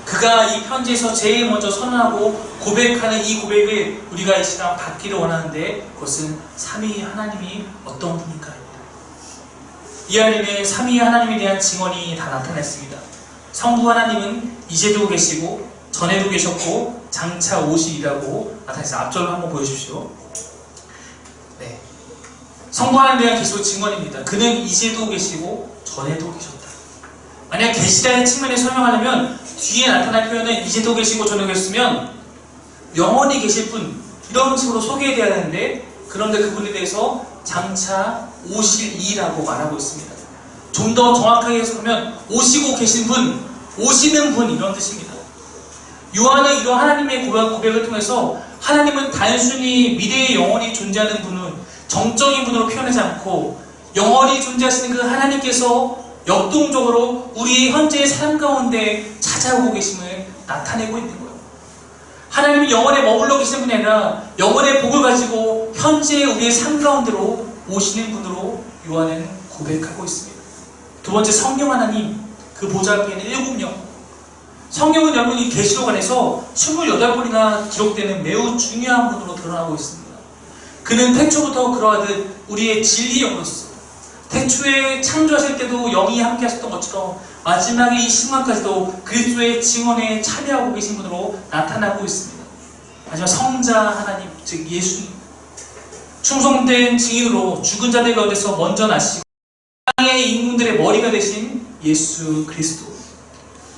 그가 이 편지에서 제일 먼저 선언하고 고백하는 이 고백을 우리가 이 시간 받기를 원하는데 그것은 삼위의 하나님이 어떤 분인가입니다. 이 안에는 삼위의 하나님에 대한 증언이 다 나타났습니다. 성부 하나님은 이제도 계시고 전에도 계셨고 장차 오시리라고 나타났습니다. 앞절로 한번 보여주십시오. 네. 성부 하나님에 대한 계속 증언입니다. 그는 이제도 계시고 전에도 계셨다. 만약 계시라는 측면에 설명하려면 뒤에 나타날 표현은 이제도 계시고 전에도 계셨으면 영원히 계실 분 이런 식으로 소개해야 되는데 그런데 그분에 대해서 장차 오실 이라고 말하고 있습니다. 좀 더 정확하게 해석하면 오시고 계신 분, 오시는 분 이런 뜻입니다. 요한은 이런 하나님의 고백을 통해서 하나님은 단순히 미래에 영원히 존재하는 분은 정적인 분으로 표현하지 않고 영원히 존재하시는 그 하나님께서 역동적으로 우리의 현재의 삶 가운데 찾아오고 계심을 나타내고 있는 거예요. 하나님이 영원에 머물러 계시는 분이 아니라 영원의 복을 가지고 현재 우리의 삶 가운데로 오시는 분으로 요한은 고백하고 있습니다. 두 번째, 성령 하나님, 그 보좌 앞에 있는 일곱 영. 성령은 여러분 이 계시록 안에서 28번이나 기록되는 매우 중요한 분으로 드러나고 있습니다. 그는 태초부터 그러하듯 우리의 진리 영으로서 태초에 창조하실 때도 영이 함께 하셨던 것처럼 마지막에 이 순간까지도 그리스도의 증언에 참여하고 계신 분으로 나타나고 있습니다. 마지막 성자 하나님, 즉 예수님, 충성된 증인으로 죽은 자들 가운데서 먼저 나시고 땅의 인문들의 머리가 되신 예수 그리스도.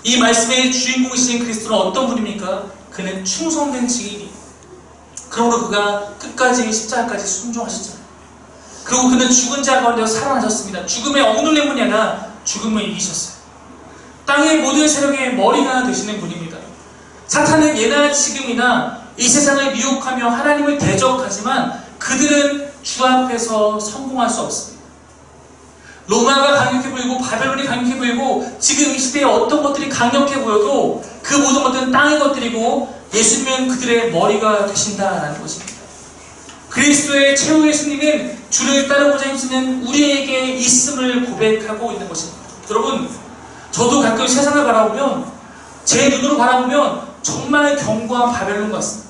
이 말씀의 주인공이신 그리스도는 어떤 분입니까? 그는 충성된 증인이. 그러므로 그가 끝까지 십자가까지 순종하셨잖아요. 그리고 그는 죽은 자 가운데서 살아나셨습니다. 죽음의 억눌린 분이 아니라 죽음을 이기셨어요. 땅의 모든 세력의 머리가 되시는 분입니다. 사탄은 예나 지금이나 이 세상을 미혹하며 하나님을 대적하지만 그들은 주 앞에서 성공할 수 없습니다. 로마가 강력해 보이고 바벨론이 강력해 보이고 지금 이 시대에 어떤 것들이 강력해 보여도 그 모든 것들은 땅의 것들이고 예수님은 그들의 머리가 되신다라는 것입니다. 그리스도의 최후의 승리는 주를 따르고자 힘쓰는 우리에게 있음을 고백하고 있는 것입니다. 여러분, 저도 가끔 세상을 바라보면 제 눈으로 바라보면 정말 견고한 바벨론 같습니다.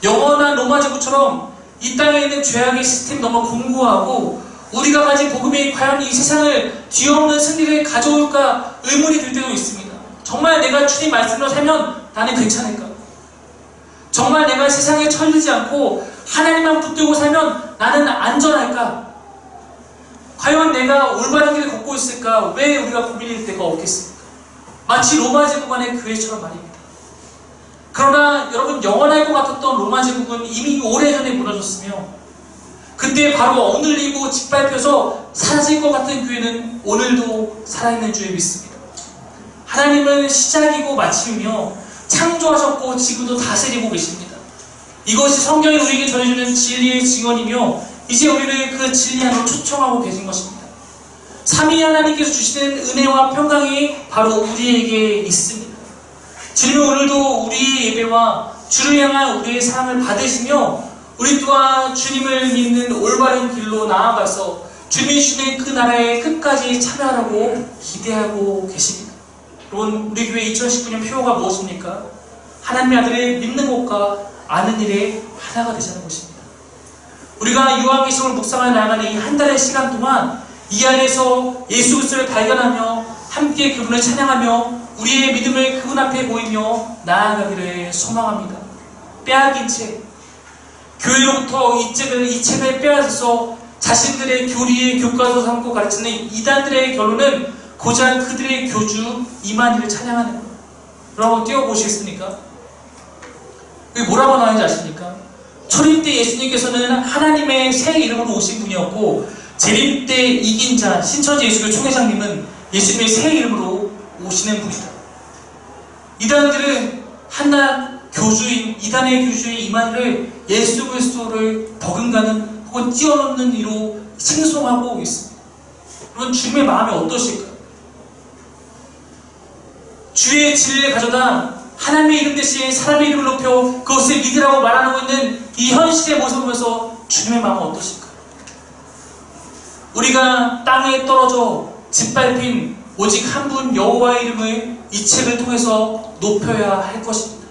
영원한 로마 제국처럼 이 땅에 있는 죄악의 시스템이 너무 공고하고 우리가 가진 복음이 과연 이 세상을 뒤엎는 승리를 가져올까 의문이 들 때도 있습니다. 정말 내가 주님 말씀으로 살면 나는 괜찮을까? 정말 내가 세상에 철들지 않고 하나님만 붙들고 살면 나는 안전할까? 과연 내가 올바른 길을 걷고 있을까? 왜 우리가 고민일 때가 없겠습니까? 마치 로마 제국 안의 교회처럼 말입니다. 그러나 여러분, 영원할 것 같았던 로마 제국은 이미 오래전에 무너졌으며 그때 바로 억눌리고 짓밟혀서 사라질 것 같은 교회는 오늘도 살아있는 줄 믿습니다. 하나님은 시작이고 마침이며 창조하셨고 지금도 다스리고 계십니다. 이것이 성경이 우리에게 전해주는 진리의 증언이며 이제 우리를 그 진리 안으로 초청하고 계신 것입니다. 삼위 하나님께서 주시는 은혜와 평강이 바로 우리에게 있습니다. 주님은 오늘도 우리의 예배와 주를 향한 우리의 사랑을 받으시며 우리 또한 주님을 믿는 올바른 길로 나아가서 주님이 주시는 그 나라에 끝까지 참여하라고 기대하고 계십니다. 여러분, 우리 교회 2019년 표어가 무엇입니까? 하나님의 아들을 믿는 것과 아는 일에 하나가 되자는 것입니다. 우리가 요한계시록을 묵상하여 나아가는 이 한 달의 시간 동안 이 안에서 예수 그리스도를 발견하며 함께 그분을 찬양하며 우리의 믿음을 그분 앞에 보이며 나아가기를 소망합니다. 빼앗긴 채 교회로부터 이 책을 빼앗아서 자신들의 교리의 교과서 삼고 가르치는 이단들의 결론은 고작 그들의 교주 이만희를 찬양하는 거예요. 여러분 띄워보시겠습니까? 여기 뭐라고 나오는지 아십니까? 초림 때 예수님께서는 하나님의 새 이름으로 오신 분이었고, 재림 때 이긴 자 신천지 예수교 총회장님은 예수님의 새 이름으로 오시는 분이다. 이단들은 한낱 교주인 이단의 교주인 이만희를 예수 그리스도를 버금가는 혹은 띄워놓는 이로 칭송하고 있습니다. 여러분 주님의 마음이 어떠실까요? 주의 진리를 가져다 하나님의 이름 대신 사람의 이름을 높여 그것을 믿으라고 말하고 있는 이 현실의 모습을 보면서 주님의 마음은 어떠실까요? 우리가 땅에 떨어져 짓밟힌 오직 한 분 여호와의 이름을 이 책을 통해서 높여야 할 것입니다.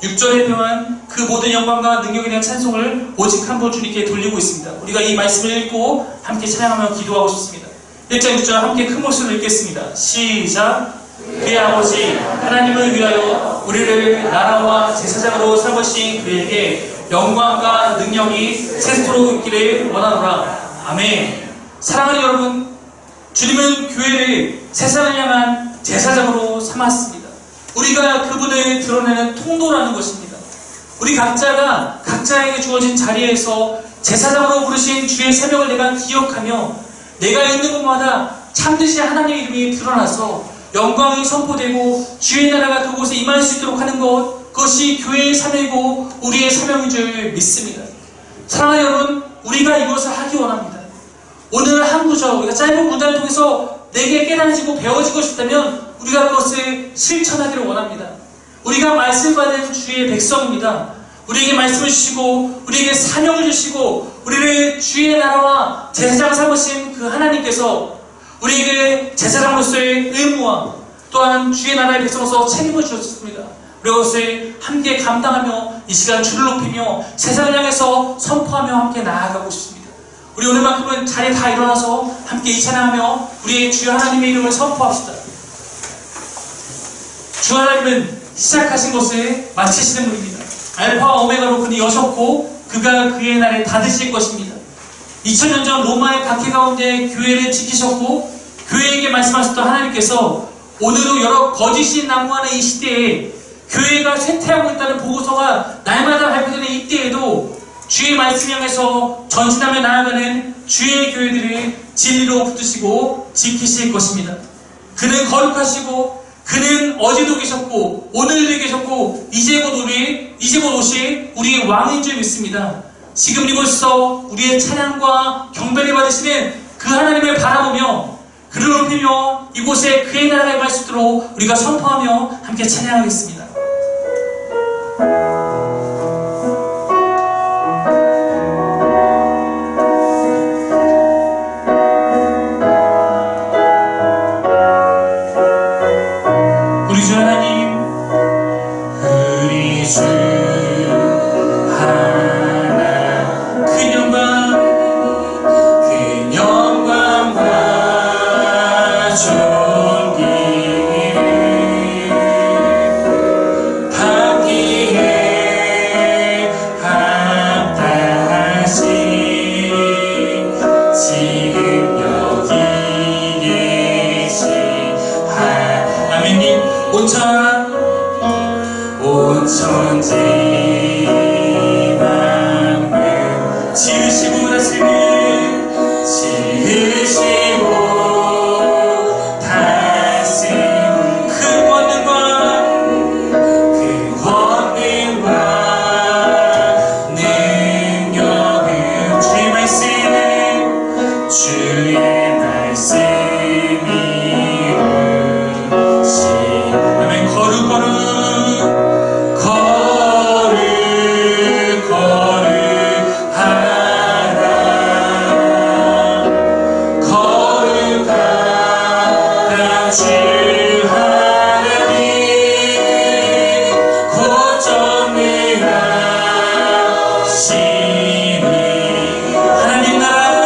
6절에 표한 그 모든 영광과 능력에 대한 찬송을 오직 한 분 주님께 돌리고 있습니다. 우리가 이 말씀을 읽고 함께 찬양하며 기도하고 싶습니다. 1장 6절 함께 큰 목소리로 읽겠습니다. 시작! 그의 아버지 하나님을 위하여 우리를 나라와 제사장으로 삼으신 그에게 영광과 능력이 세토록 있기를 원하노라. 아멘. 사랑하는 여러분, 주님은 교회를 세상을 향한 제사장으로 삼았습니다. 우리가 그분을 드러내는 통로라는 것입니다. 우리 각자가 각자에게 주어진 자리에서 제사장으로 부르신 주의 사명을 내가 기억하며 내가 있는 곳마다 참듯이 하나님의 이름이 드러나서 영광이 선포되고 주의 나라가 그곳에 임할 수 있도록 하는 것, 그것이 교회의 사명이고 우리의 사명인 줄 믿습니다. 사랑하는 여러분, 우리가 이것을 하기 원합니다. 오늘 한 구절, 우리가 짧은 문단을 통해서 내게 깨달아지고 배워지고 싶다면 우리가 그것을 실천하기를 원합니다. 우리가 말씀 받은 주의 백성입니다. 우리에게 말씀을 주시고 우리에게 사명을 주시고 우리를 주의 나라와 제사장 삼으신 그 하나님께서 우리에게 제사장으로서의 의무와 또한 주의 나라의 백성으로서 책임을 주셨습니다. 우리가 그것을 함께 감당하며 이 시간 주를 높이며 세상을 향해서 선포하며 함께 나아가고 싶습니다. 우리 오늘만큼은 자리에 다 일어나서 함께 이 찬양하며 우리의 주 하나님의 이름을 선포합시다. 주 하나님은 시작하신 것을 마치시는 분입니다. 알파와 오메가로 그는 여셨고 그가 그의 날에 닫으실 것입니다. 2000년 전 로마의 박해 가운데 교회를 지키셨고 교회에게 말씀하셨던 하나님께서 오늘도 여러 거짓이 난무하는 이 시대에 교회가 쇠퇴하고 있다는 보고서가 날마다 발표되는 이때에도 주의 말씀 향해서 전진하며 나아가는 주의 교회들을 진리로 붙드시고 지키실 것입니다. 그는 거룩하시고 그는 어제도 계셨고 오늘도 계셨고 이제 곧 오실 우리의 왕인 줄 믿습니다. 지금 이곳에서 우리의 찬양과 경배를 받으시는 그 하나님을 바라보며 그를 높이며 이곳에 그의 나라가 임할 수 있도록 우리가 선포하며 함께 찬양하겠습니다. 우리 주 하나님, 우리 주 하나 그 영광과 존귀를 받기에 합당하신 지금 여기 계신 아멘님 온 천지 만물 지으시고 다스리고 그 권능과 능력을 주의 말씀이 아멘. 거룩하다 주 하나님 고정능하시니 하나님 나라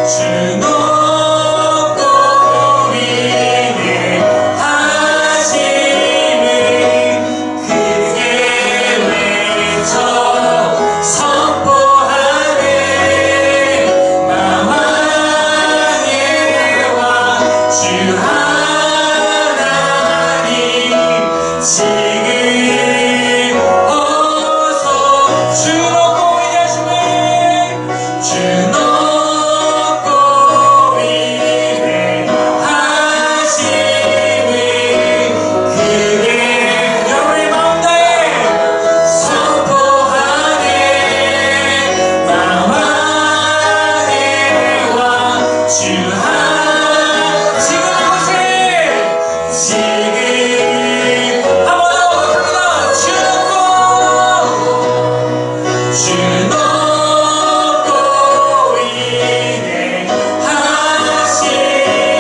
주 높고 위대하심을 크게 외쳐 선포하네. 만왕의 왕 주 하나님 지금 어서 주 높고 위대하심을 주 높고 위대하심을 크게 여러분의 마음 다해 선포하네. 만왕의 왕 주 하나님 지금 이곳에 지금 한번 더 갑니다. 주 높고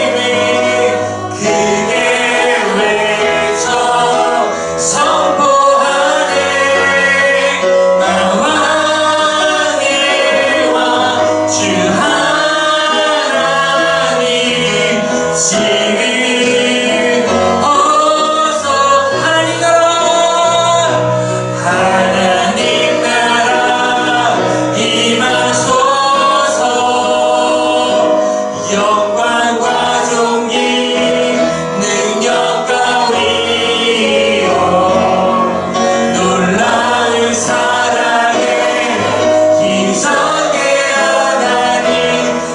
위대하심을 크게 외쳐 선포하네. 만왕의 왕 주 하나님 지금 어서 하나님 나라 하나님 나라 임하소서. 영광과 존귀 능력과 위엄 놀라운 사랑에 힘성게 하나님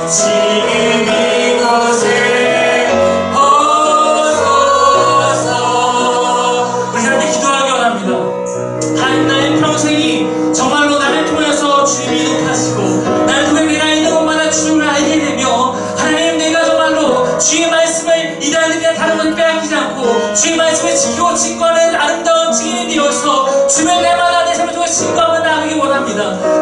지금 이곳에 오소서. 우리 하나님 기도하기 원합니다. 하나님 나의 평생이 정말로 나를 통해서 주님이 이룩하시고 나를 통해 내가 있는 곳마다 주님을 알게 되며 하나님 내가 정말로 주의 말씀을 이달리며 다른 것 빼앗기지 않고 주의 말씀을 지키고 증거하는 아름다운 증인이 되어서 주변 날마다 내 삶을 통해 증거하며 나가기 원합니다.